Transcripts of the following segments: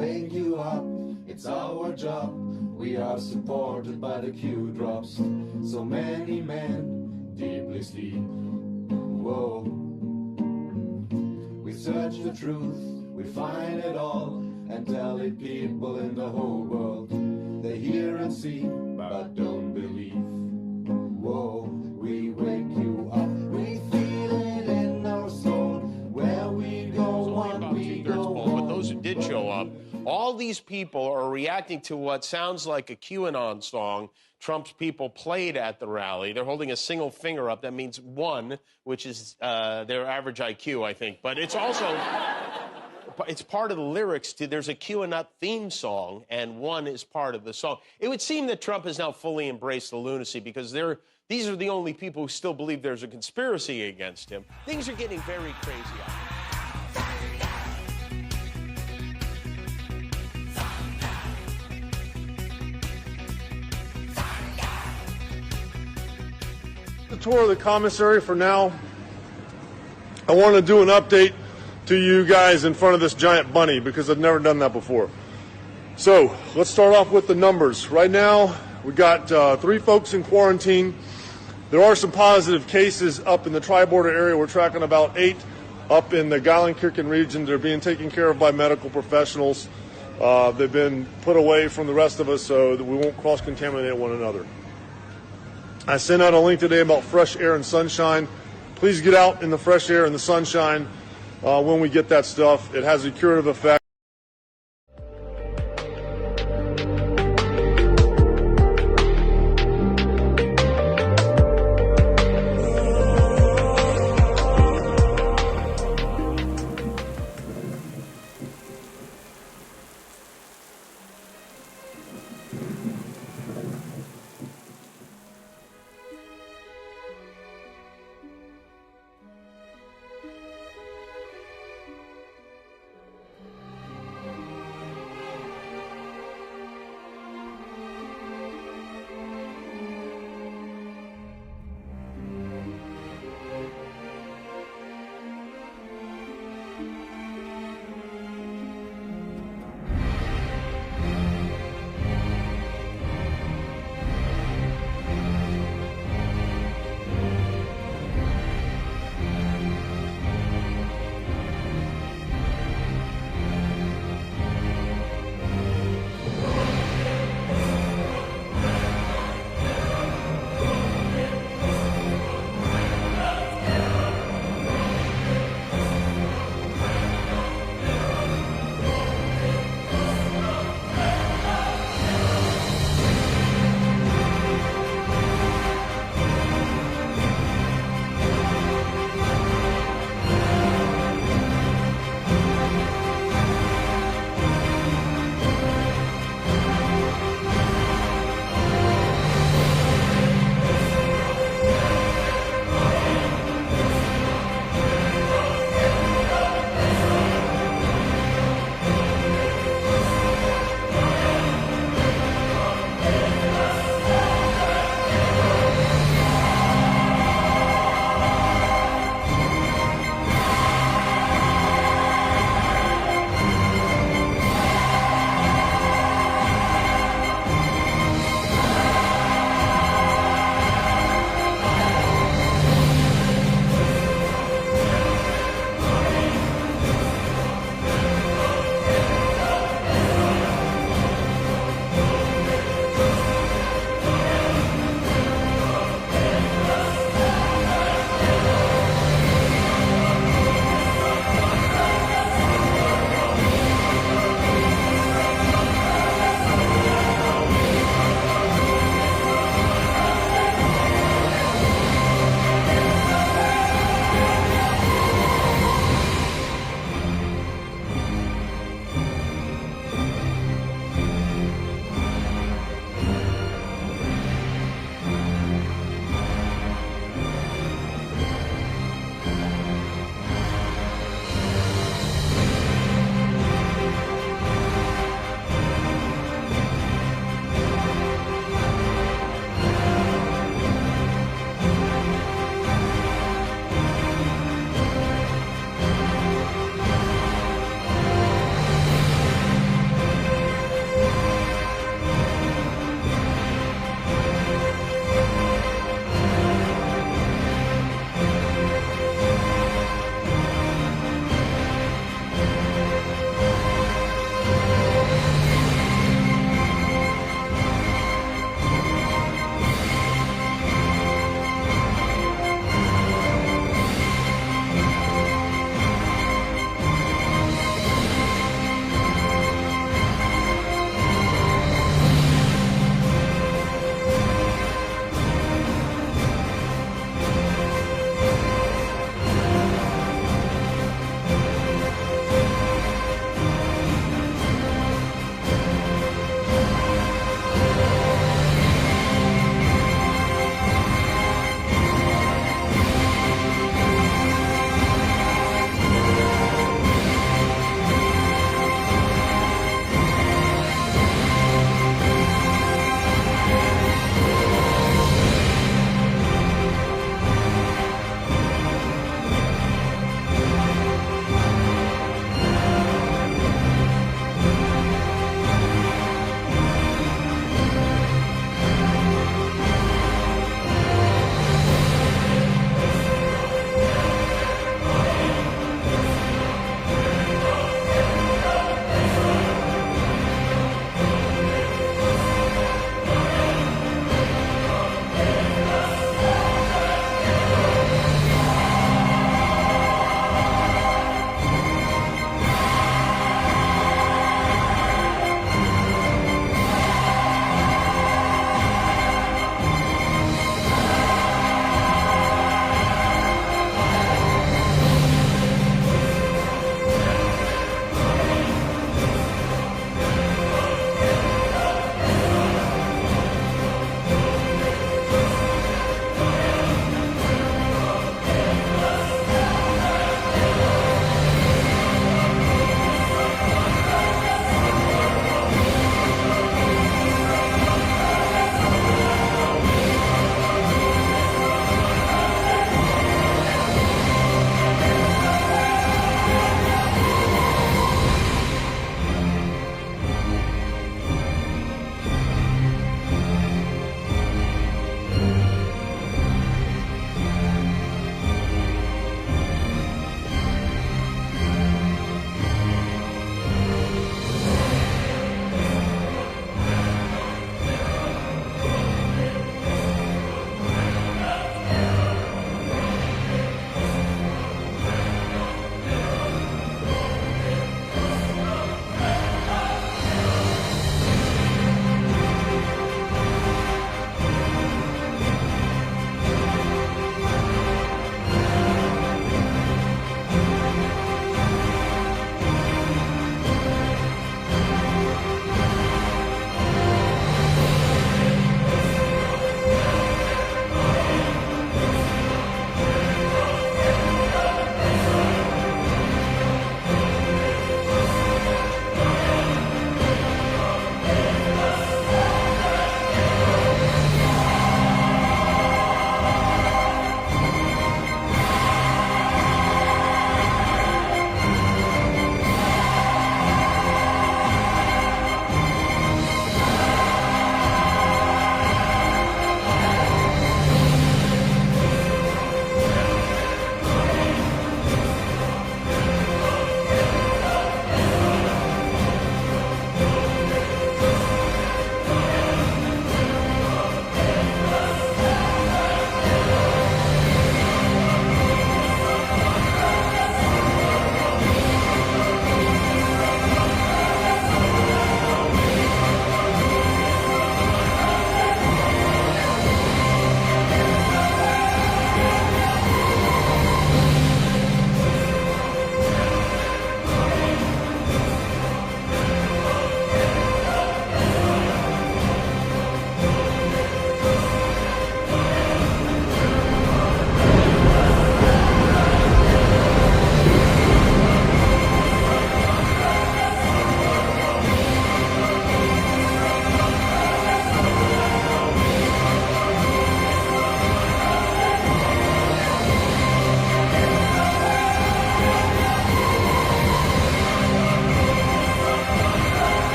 wake you up. It's our job. We are supported by the Q drops. So many men deeply sleep. Whoa. We search the truth, we find it all, and tell it people in the whole world. They hear and see, but don't believe. Whoa, we wake you up. We feel it in our soul. Where we go, what we go home. But those who did show up, all these people are reacting to what sounds like a QAnon song Trump's people played at the rally. They're holding a single finger up. That means 1, which is their average IQ, I think. But it's also, it's part of the lyrics. There's a QAnon theme song, and 1 is part of the song. It would seem that Trump has now fully embraced the lunacy because these are the only people who still believe there's a conspiracy against him. Things are getting very crazy out there. The tour of the commissary for now. I want to do an update to you guys in front of this giant bunny because I've never done that before. So let's start off with the numbers. Right now we got 3 folks in quarantine. There are some positive cases up in the tri-border area. We're tracking about 8 up in the Geilenkirchen region. They're being taken care of by medical professionals. They've been put away from the rest of us so that we won't cross-contaminate one another. I sent out a link today about fresh air and sunshine. Please get out in the fresh air and the sunshine when we get that stuff. It has a curative effect.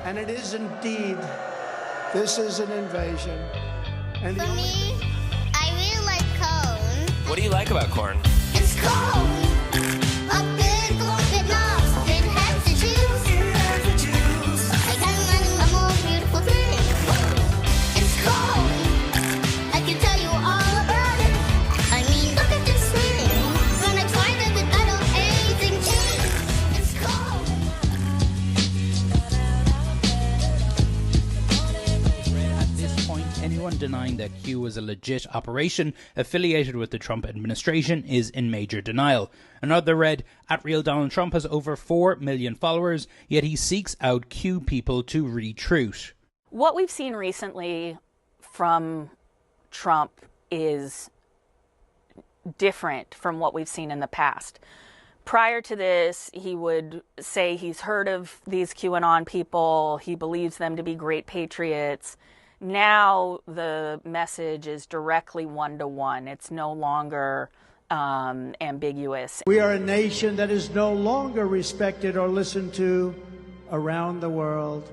And it is indeed, this is an invasion. And For me, I really like corn. What do you like about corn? It's corn. A big corn with knobs. It has to choose. I can imagine a more beautiful thing. It's corn. I can tell you all about it. I mean, look at this thing. When I tried it, I don't anything change. It's corn. At this point, anyone denying that Q was a legit operation affiliated with the Trump administration is in major denial. Another read, @RealDonaldTrump has over 4 million followers, yet he seeks out Q people to retruth. What we've seen recently from Trump is different from what we've seen in the past. Prior to this, he would say he's heard of these QAnon people, he believes them to be great patriots. Now the message is directly one-to-one. It's no longer ambiguous. we are a nation that is no longer respected or listened to around the world.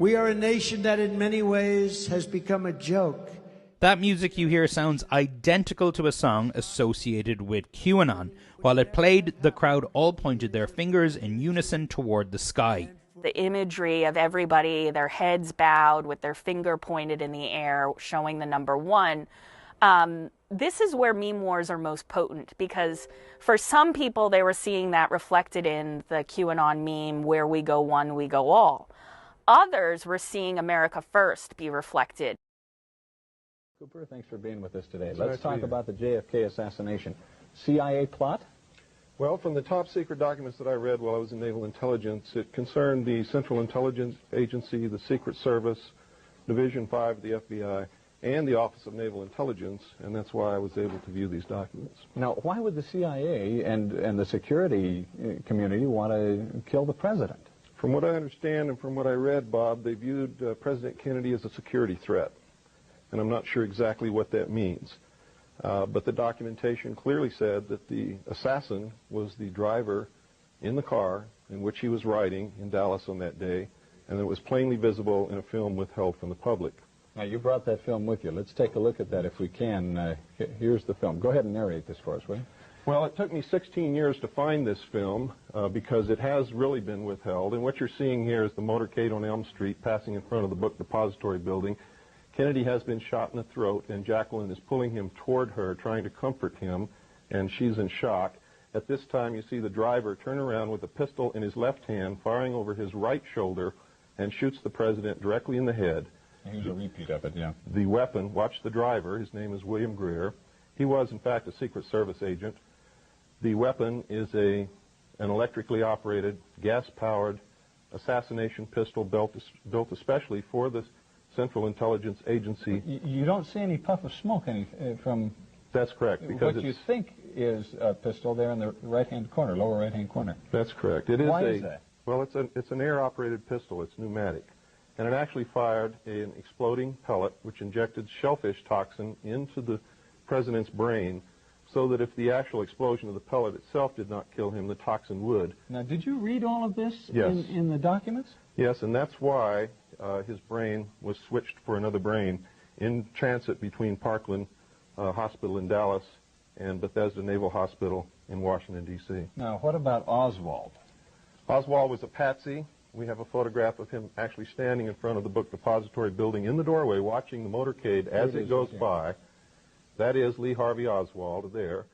We are a nation that in many ways has become a joke. That music you hear sounds identical to a song associated with QAnon. While it played, the crowd all pointed their fingers in unison toward the sky. The imagery of everybody, their heads bowed with their finger pointed in the air, showing the number 1. This is where meme wars are most potent, because for some people they were seeing that reflected in the QAnon meme, where we go one, we go all. Others were seeing America first be reflected. Cooper, thanks for being with us today. Let's talk about the JFK assassination. CIA plot? Well, from the top secret documents that I read while I was in Naval Intelligence, it concerned the Central Intelligence Agency, the Secret Service, Division 5 of the FBI, and the Office of Naval Intelligence, and that's why I was able to view these documents. Now, why would the CIA and the security community want to kill the president? From what I understand and from what I read, Bob, they viewed President Kennedy as a security threat, and I'm not sure exactly what that means. But the documentation clearly said that the assassin was the driver in the car in which he was riding in Dallas on that day, and it was plainly visible in a film withheld from the public. Now, you brought that film with you. Let's take a look at that if we can. Here's the film. Go ahead and narrate this for us, will you? Well, it took me 16 years to find this film because it has really been withheld. And what you're seeing here is the motorcade on Elm Street passing in front of the book depository building. Kennedy has been shot in the throat, and Jacqueline is pulling him toward her, trying to comfort him, and she's in shock. At this time, you see the driver turn around with a pistol in his left hand, firing over his right shoulder, and shoots the president directly in the head. Here's a repeat of it, yeah. The weapon, watch the driver, his name is William Greer. He was, in fact, a Secret Service agent. The weapon is an electrically operated, gas-powered assassination pistol built especially for the Central Intelligence Agency. You don't see any puff of smoke from... That's correct. Because what you think is a pistol there in the right-hand corner, lower right-hand corner. That's correct. It is. Why is that? Well, it's an air-operated pistol. It's pneumatic. And it actually fired an exploding pellet which injected shellfish toxin into the president's brain so that if the actual explosion of the pellet itself did not kill him, the toxin would. Now, did you read all of this Yes. in the documents? Yes, and that's why his brain was switched for another brain in transit between Parkland Hospital in Dallas and Bethesda Naval Hospital in Washington, D.C. Now, what about Oswald? Oswald was a patsy. We have a photograph of him actually standing in front of the book depository building in the doorway watching the motorcade as it goes by. That is Lee Harvey Oswald there.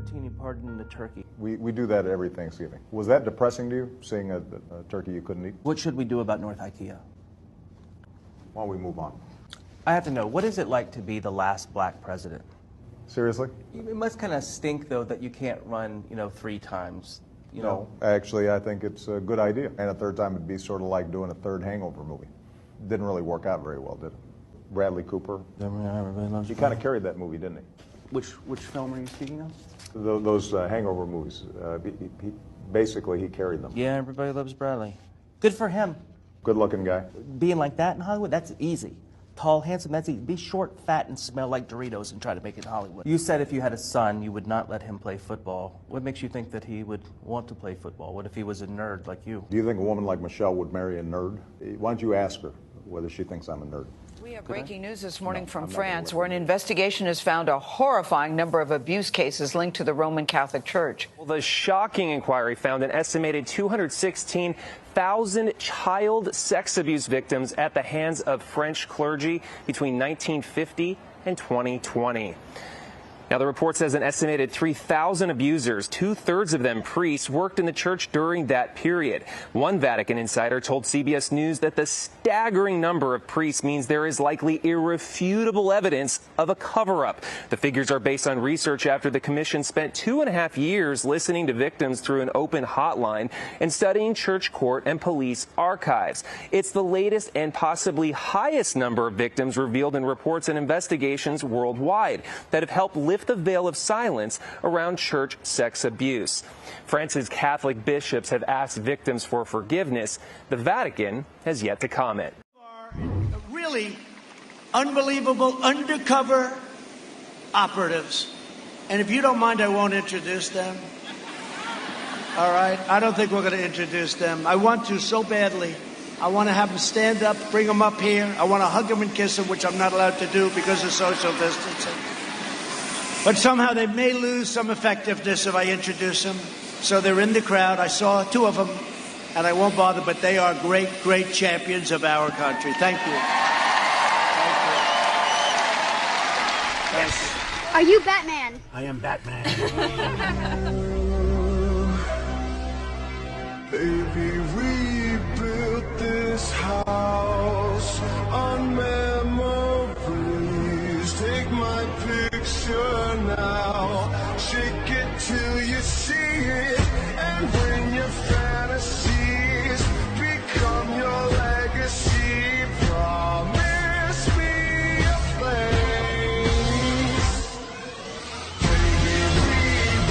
martini pardon the turkey. We do that every Thanksgiving. Was that depressing to you, seeing a turkey you couldn't eat? What should we do about North IKEA? Why don't we move on? I have to know, what is it like to be the last black president? Seriously? It must kind of stink, though, that you can't run, 3 times. No, actually, I think it's a good idea. And a third time would be sort of like doing a third Hangover movie. Didn't really work out very well, did it? Bradley Cooper. He kind of carried that movie, didn't he? Which film are you speaking of? Those Hangover movies. Basically, he carried them. Yeah, everybody loves Bradley. Good for him. Good-looking guy. Being like that in Hollywood, that's easy. Tall, handsome, that's easy. Be short, fat, and smell like Doritos and try to make it in Hollywood. You said if you had a son, you would not let him play football. What makes you think that he would want to play football? What if he was a nerd like you? Do you think a woman like Michelle would marry a nerd? Why don't you ask her whether she thinks I'm a nerd? We have breaking news this morning from France, where an investigation has found a horrifying number of abuse cases linked to the Roman Catholic Church. Well, the shocking inquiry found an estimated 216,000 child sex abuse victims at the hands of French clergy between 1950 and 2020. Now, the report says an estimated 3,000 abusers, 2/3 of them priests, worked in the church during that period. One Vatican insider told CBS News that the staggering number of priests means there is likely irrefutable evidence of a cover-up. The figures are based on research after the commission spent 2.5 years listening to victims through an open hotline and studying church court and police archives. It's the latest and possibly highest number of victims revealed in reports and investigations worldwide that have helped lift the veil of silence around church sex abuse. France's Catholic bishops have asked victims for forgiveness. The Vatican has yet to comment. Really unbelievable undercover operatives. And if you don't mind, I won't introduce them. All right? I don't think we're going to introduce them. I want to so badly. I want to have them stand up, bring them up here. I want to hug them and kiss them, which I'm not allowed to do because of social distancing. But somehow they may lose some effectiveness if I introduce them. So they're in the crowd. I saw 2 of them, and I won't bother, but they are great, great champions of our country. Thank you. Thank you. Are you Batman? I am Batman. Baby, we built this house on memories. Take my picture now, shake it till you see it, and when your fantasies become your legacy, promise me a place. Baby, we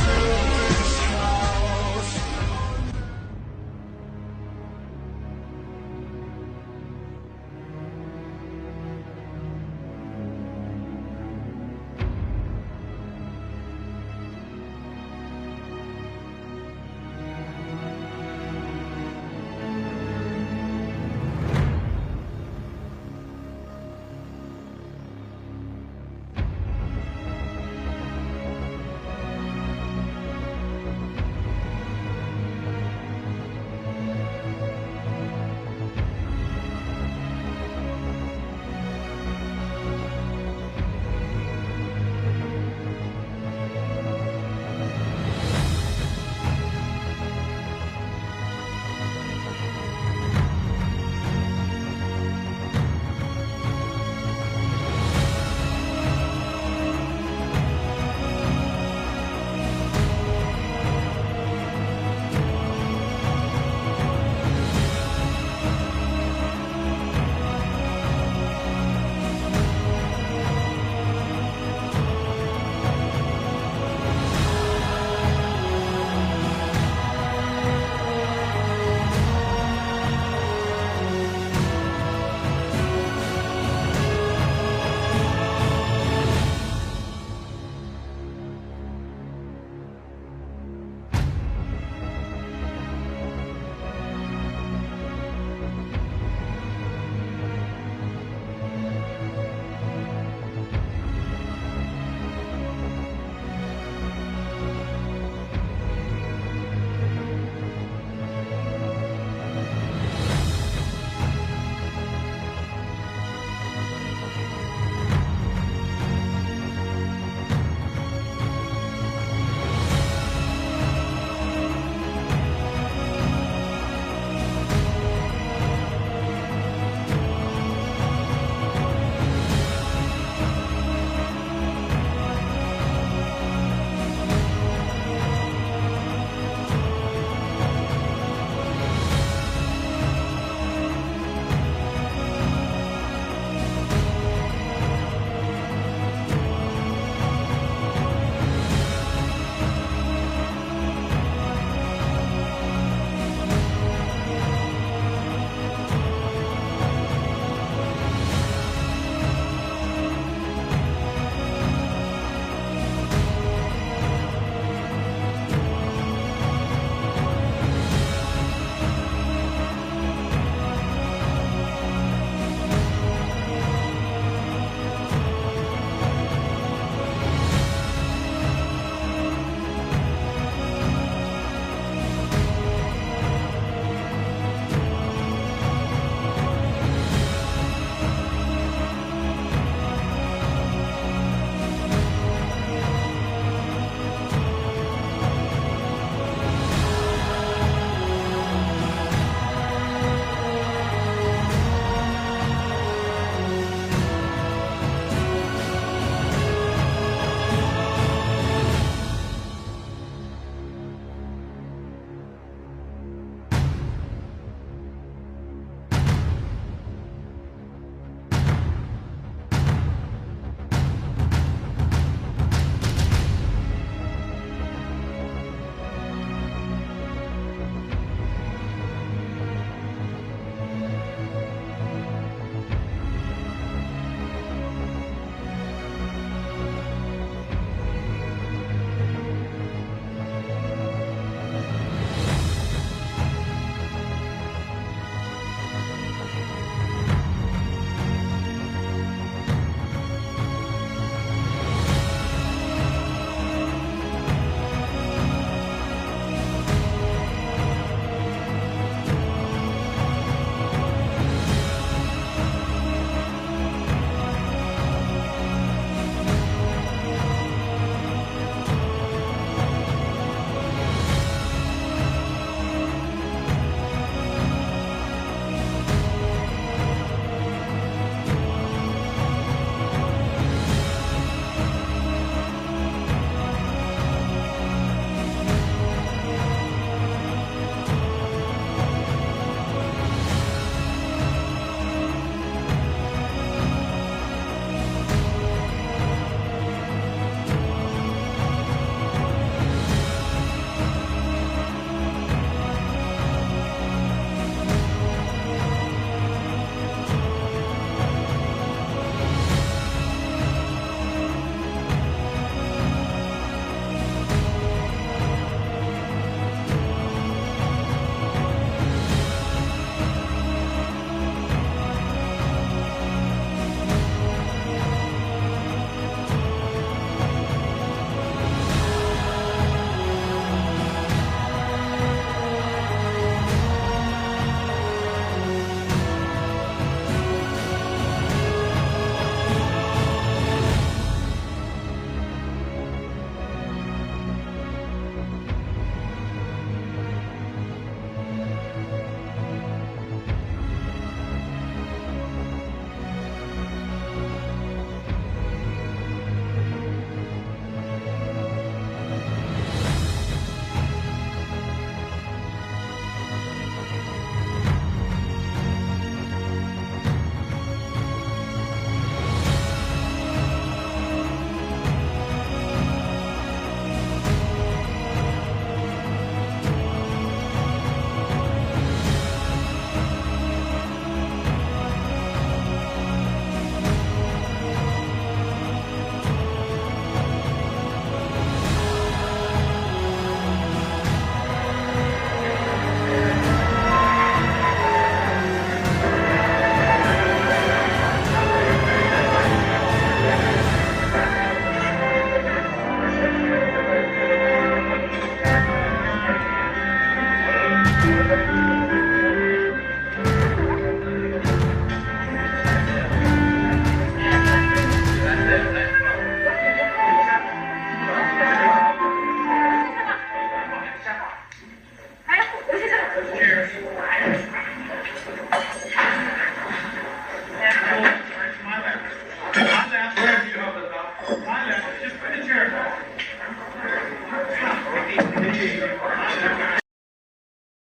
built this house.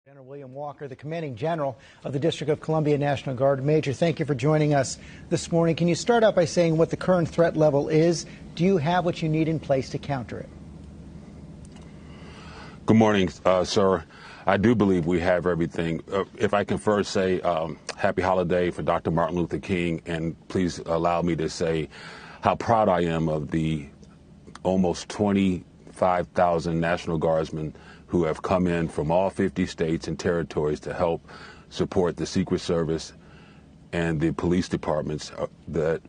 General William Walker, the commanding general of the District of Columbia National Guard. Major, thank you for joining us this morning. Can you start out by saying what the current threat level is? Do you have what you need in place to counter it? Good morning, sir. I do believe we have everything. If I can first say happy holiday for Dr. Martin Luther King, and please allow me to say how proud I am of the almost 25,000 National Guardsmen who have come in from all 50 states and territories to help support the Secret Service and the police departments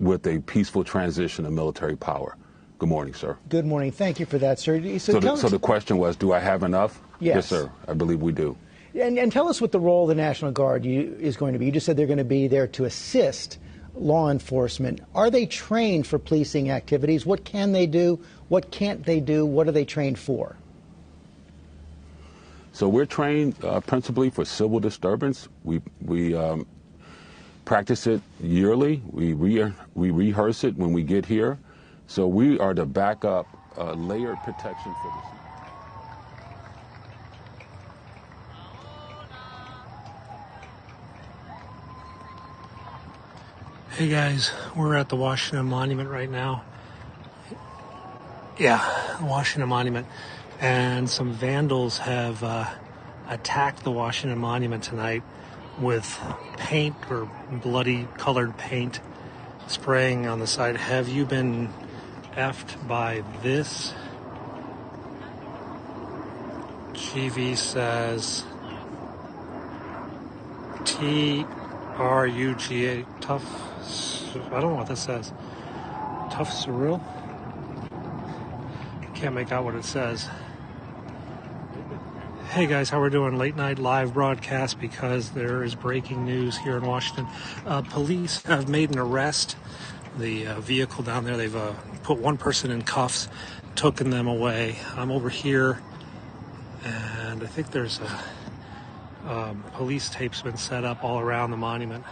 with a peaceful transition of military power. Good morning, sir. Good morning. Thank you for that, sir. So the question was, do I have enough? Yes, sir. I believe we do. And tell us what the role of the National Guard is going to be. You just said they're going to be there to assist law enforcement. Are they trained for policing activities? What can they do? What can't they do? What are they trained for? So we're trained principally for civil disturbance. We practice it yearly. We rehearse it when we get here. So we are the backup layered protection for the city. Hey guys, we're at the Washington Monument right now. Yeah, the Washington Monument. And some vandals have attacked the Washington Monument tonight with paint or bloody colored paint spraying on the side. Have you been effed by this? GV says TRUGA, tough, I don't know what that says. Tough surreal? Can't make out what it says. Hey guys, how we're doing? Late night live broadcast because there is breaking news here in Washington. Police have made an arrest. The vehicle down there, they've put one person in cuffs, taken them away. I'm over here, and I think there's police tapes been set up all around the monument.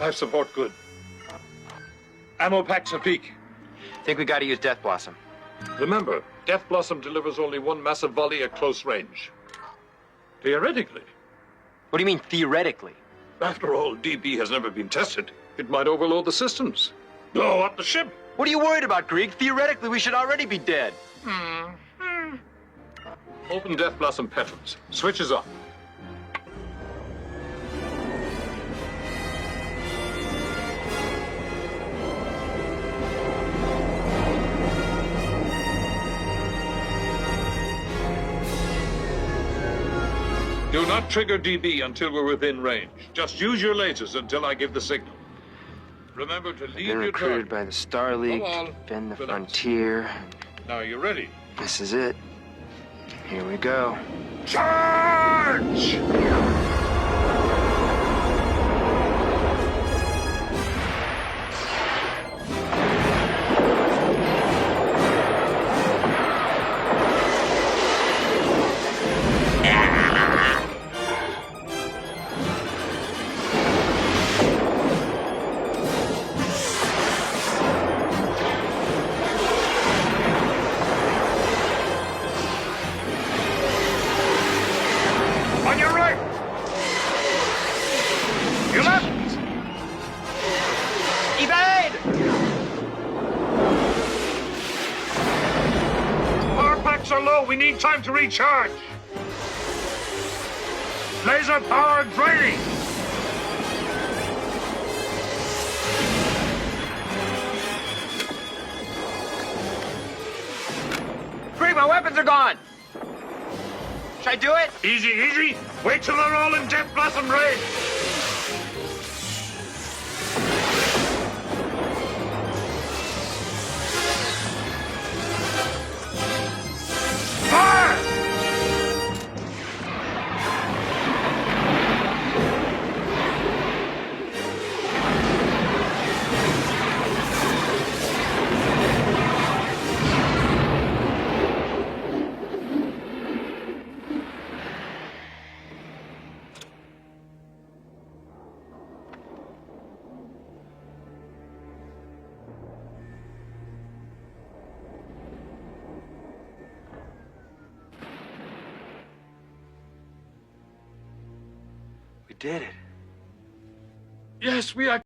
Life support good. Ammo packs a peak. Think we gotta use Death Blossom. Remember, Death Blossom delivers only one massive volley at close range. Theoretically. What do you mean, theoretically? After all, DB has never been tested. It might overload the systems. Blow up the ship. What are you worried about, Krieg? Theoretically, we should already be dead. Open Death Blossom petals. Switches on. Do not trigger DB until we're within range. Just use your lasers until I give the signal. Remember to leave Been your recruited target. by the Star League, Come on. defend the Relax. frontier. Now you're ready. This is it. Here we go. Charge! On your right! Your left! Evade! Power packs are low. We need time to recharge. Laser power draining. Krieg, my weapons are gone! Should I do it? Easy, easy. Wait till they're all in Death Blossom range. Fire! We did it. Yes, we are